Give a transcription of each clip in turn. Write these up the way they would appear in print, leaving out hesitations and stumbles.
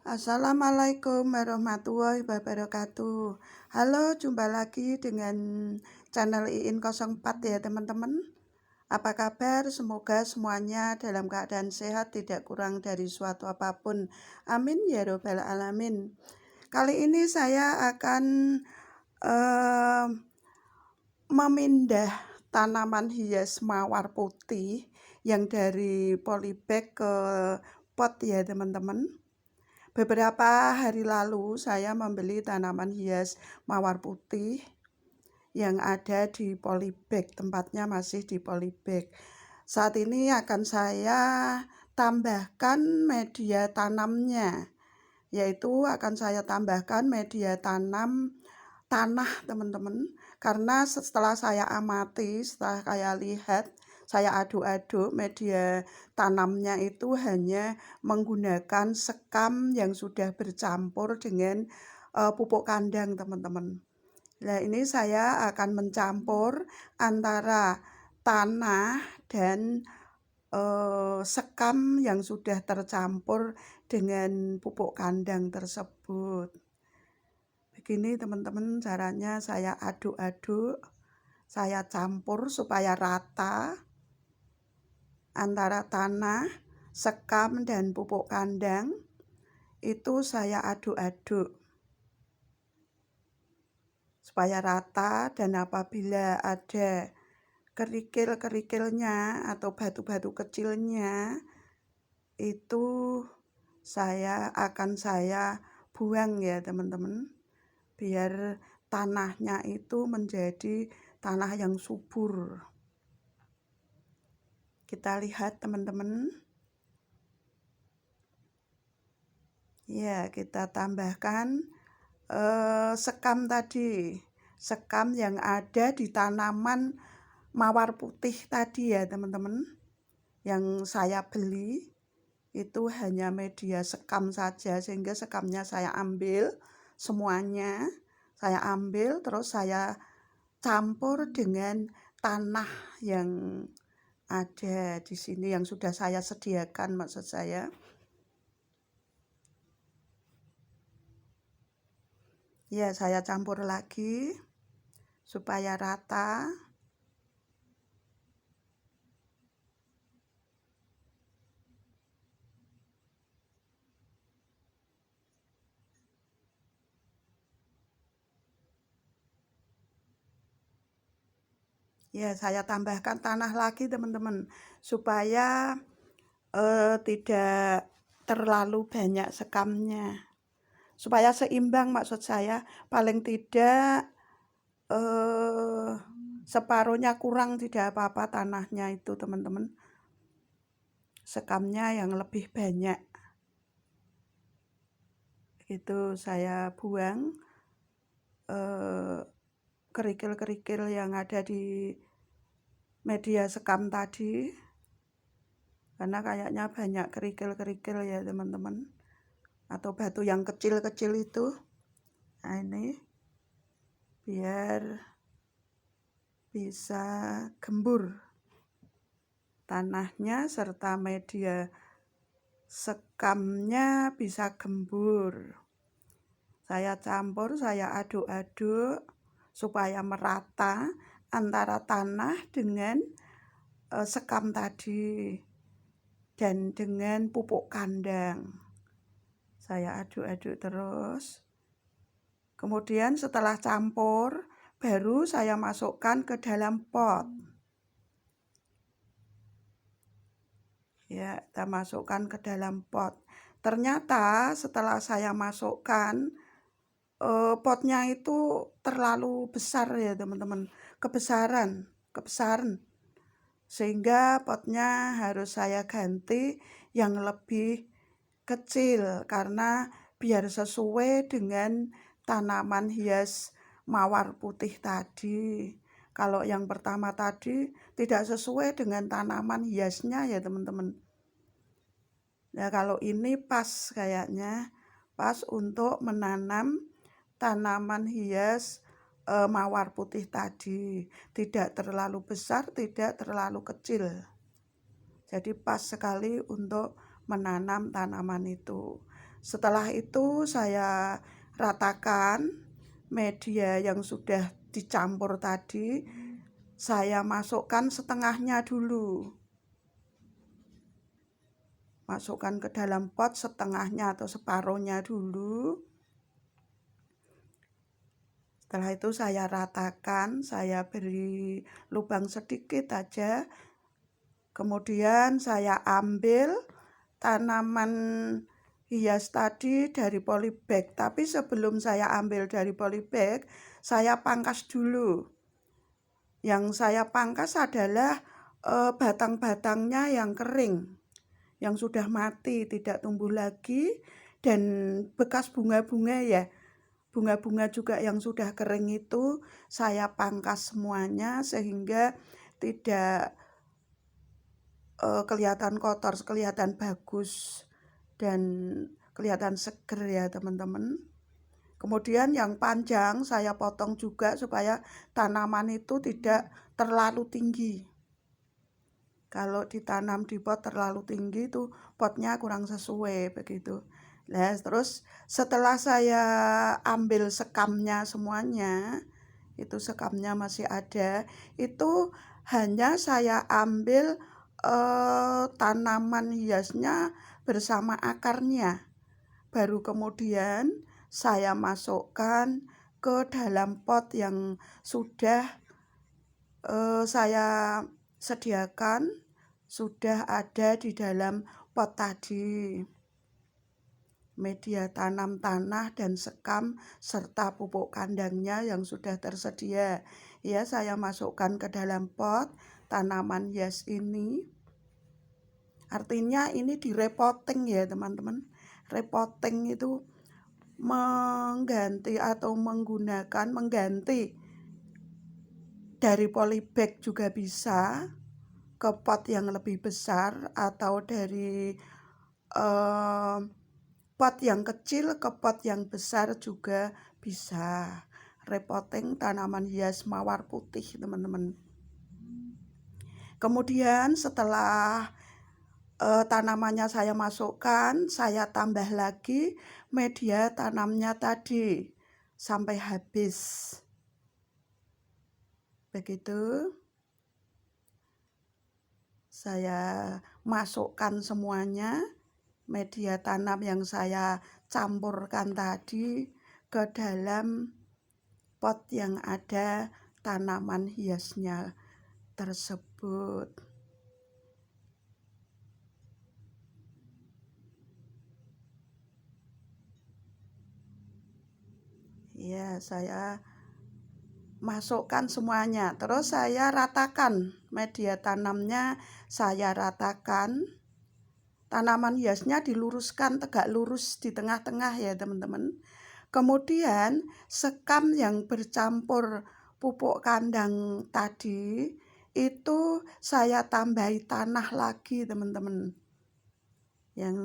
Assalamualaikum warahmatullahi wabarakatuh. Halo, jumpa lagi dengan channel Iin04 ya teman-teman. Apa kabar? Semoga semuanya dalam keadaan sehat, tidak kurang dari suatu apapun. Amin ya robbal alamin. Kali ini saya akan memindah tanaman hias mawar putih yang dari polybag ke pot ya teman-teman. Beberapa hari lalu saya membeli tanaman hias mawar putih yang ada di polybag, tempatnya masih di polybag. Saat ini akan saya tambahkan media tanamnya, yaitu akan saya tambahkan media tanam tanah teman-teman. Karena setelah saya amati, setelah saya lihat, saya aduk-aduk media tanamnya itu hanya menggunakan sekam yang sudah bercampur dengan pupuk kandang teman-teman. Nah ini saya akan mencampur antara tanah dan sekam yang sudah tercampur dengan pupuk kandang tersebut. Begini teman-teman caranya, saya aduk-aduk, saya campur supaya rata antara tanah, sekam, dan pupuk kandang. Itu saya aduk-aduk supaya rata, dan apabila ada kerikil-kerikilnya atau batu-batu kecilnya itu akan saya buang ya teman-teman, biar tanahnya itu menjadi tanah yang subur. Kita lihat teman-teman. Ya, kita tambahkan sekam tadi. Sekam yang ada di tanaman mawar putih tadi ya teman-teman. Yang saya beli itu hanya media sekam saja, sehingga sekamnya saya ambil semuanya. Saya ambil terus saya campur dengan tanah yang ada di sini yang sudah saya sediakan, maksud saya. Ya, saya campur lagi supaya rata. Ya, saya tambahkan tanah lagi teman-teman supaya tidak terlalu banyak sekamnya. Supaya seimbang, maksud saya, paling tidak separuhnya kurang, tidak apa-apa tanahnya itu teman-teman. Sekamnya yang lebih banyak. Itu saya buang kerikil-kerikil yang ada di media sekam tadi, karena kayaknya banyak kerikil-kerikil ya teman-teman, atau batu yang kecil-kecil itu. Nah ini biar bisa gembur tanahnya serta media sekamnya bisa gembur. Saya campur, saya aduk-aduk supaya merata antara tanah dengan sekam tadi dan dengan pupuk kandang. Saya aduk-aduk terus. Kemudian setelah campur, baru saya masukkan ke dalam pot. Ya, kita masukkan ke dalam pot. Ternyata setelah saya masukkan, potnya itu terlalu besar ya teman-teman, kebesaran. Sehingga potnya harus saya ganti yang lebih kecil, karena biar sesuai dengan tanaman hias mawar putih tadi. Kalau yang pertama tadi tidak sesuai dengan tanaman hiasnya ya teman-teman. Nah kalau ini pas, kayaknya pas untuk menanam tanaman hias mawar putih tadi. Tidak terlalu besar, tidak terlalu kecil. Jadi pas sekali untuk menanam tanaman itu. Setelah itu saya ratakan media yang sudah dicampur tadi, saya masukkan setengahnya dulu. Masukkan ke dalam pot setengahnya atau separuhnya dulu. Setelah itu saya ratakan, saya beri lubang sedikit aja. Kemudian saya ambil tanaman hias tadi dari polybag. Tapi sebelum saya ambil dari polybag, saya pangkas dulu. Yang saya pangkas adalah batang-batangnya yang kering, yang sudah mati, tidak tumbuh lagi, dan bekas bunga-bunga ya. Bunga-bunga juga yang sudah kering itu saya pangkas semuanya sehingga tidak kelihatan kotor, kelihatan bagus dan kelihatan seger ya teman-teman. Kemudian yang panjang saya potong juga supaya tanaman itu tidak terlalu tinggi. Kalau ditanam di pot terlalu tinggi itu potnya kurang sesuai begitu. Nah, terus setelah saya ambil sekamnya semuanya, itu sekamnya masih ada, itu hanya saya ambil tanaman hiasnya bersama akarnya. Baru kemudian saya masukkan ke dalam pot yang sudah saya sediakan, sudah ada di dalam pot tadi. Media tanam tanah dan sekam serta pupuk kandangnya yang sudah tersedia. Ya, saya masukkan ke dalam pot tanaman hias ini. Artinya ini direpotting ya teman-teman. Repotting itu mengganti atau mengganti dari polybag juga bisa ke pot yang lebih besar atau dari pot yang kecil ke pot yang besar juga bisa. Repotting tanaman hias mawar putih teman-teman. Kemudian setelah tanamannya saya masukkan, saya tambah lagi media tanamnya tadi sampai habis. Begitu. Saya masukkan semuanya media tanam yang saya campurkan tadi ke dalam pot yang ada tanaman hiasnya tersebut. Ya, saya masukkan semuanya. Terus saya ratakan media tanamnya, saya ratakan. Tanaman hiasnya diluruskan tegak lurus di tengah-tengah ya teman-teman. Kemudian sekam yang bercampur pupuk kandang tadi itu saya tambahi tanah lagi teman-teman. Yang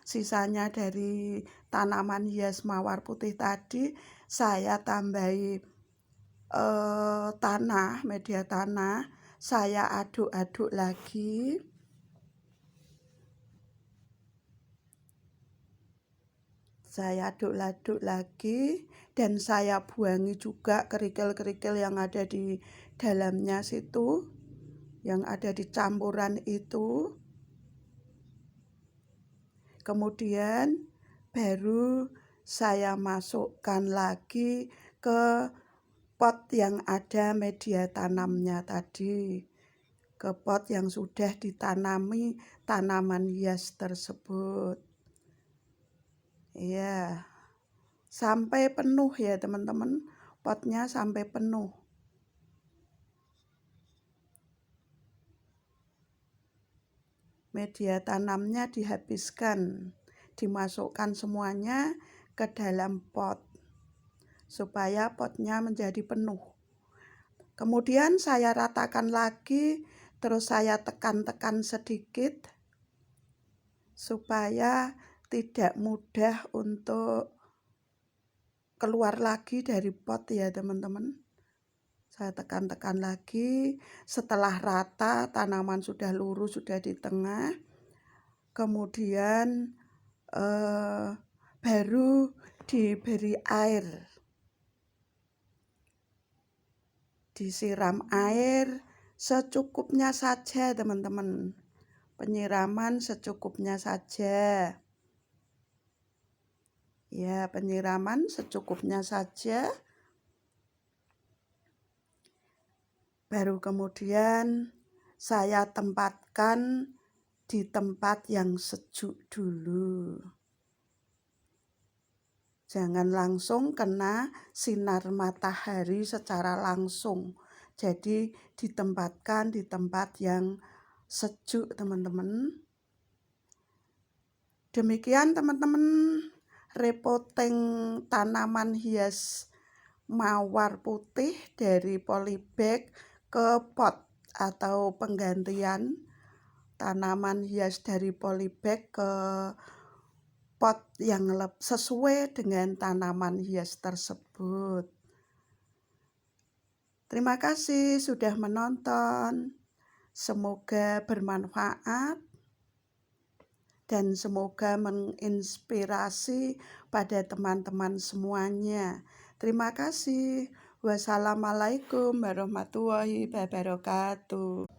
sisanya dari tanaman hias mawar putih tadi saya tambahi tanah, media tanah, saya aduk-aduk lagi. Saya aduk-aduk lagi dan saya buangi juga kerikil-kerikil yang ada di dalamnya situ, yang ada di campuran itu. Kemudian baru saya masukkan lagi ke pot yang ada media tanamnya tadi, ke pot yang sudah ditanami tanaman hias tersebut. Iya, sampai penuh ya teman-teman, potnya sampai penuh. Media tanamnya dihabiskan, dimasukkan semuanya ke dalam pot supaya potnya menjadi penuh. Kemudian saya ratakan lagi, terus saya tekan-tekan sedikit supaya tidak mudah untuk keluar lagi dari pot ya teman-teman. Saya tekan-tekan lagi, setelah rata tanaman sudah lurus, sudah di tengah. Kemudian baru diberi air. Disiram air secukupnya saja, teman-teman. Penyiraman secukupnya saja. Ya, penyiraman secukupnya saja. Baru kemudian saya tempatkan di tempat yang sejuk dulu. Jangan langsung kena sinar matahari secara langsung. Jadi ditempatkan di tempat yang sejuk, teman-teman. Demikian, teman-teman, repotting tanaman hias mawar putih dari polybag ke pot atau penggantian tanaman hias dari polybag ke pot yang sesuai dengan tanaman hias tersebut. Terima kasih sudah menonton. Semoga bermanfaat dan semoga menginspirasi pada teman-teman semuanya. Terima kasih. Wassalamualaikum warahmatullahi wabarakatuh.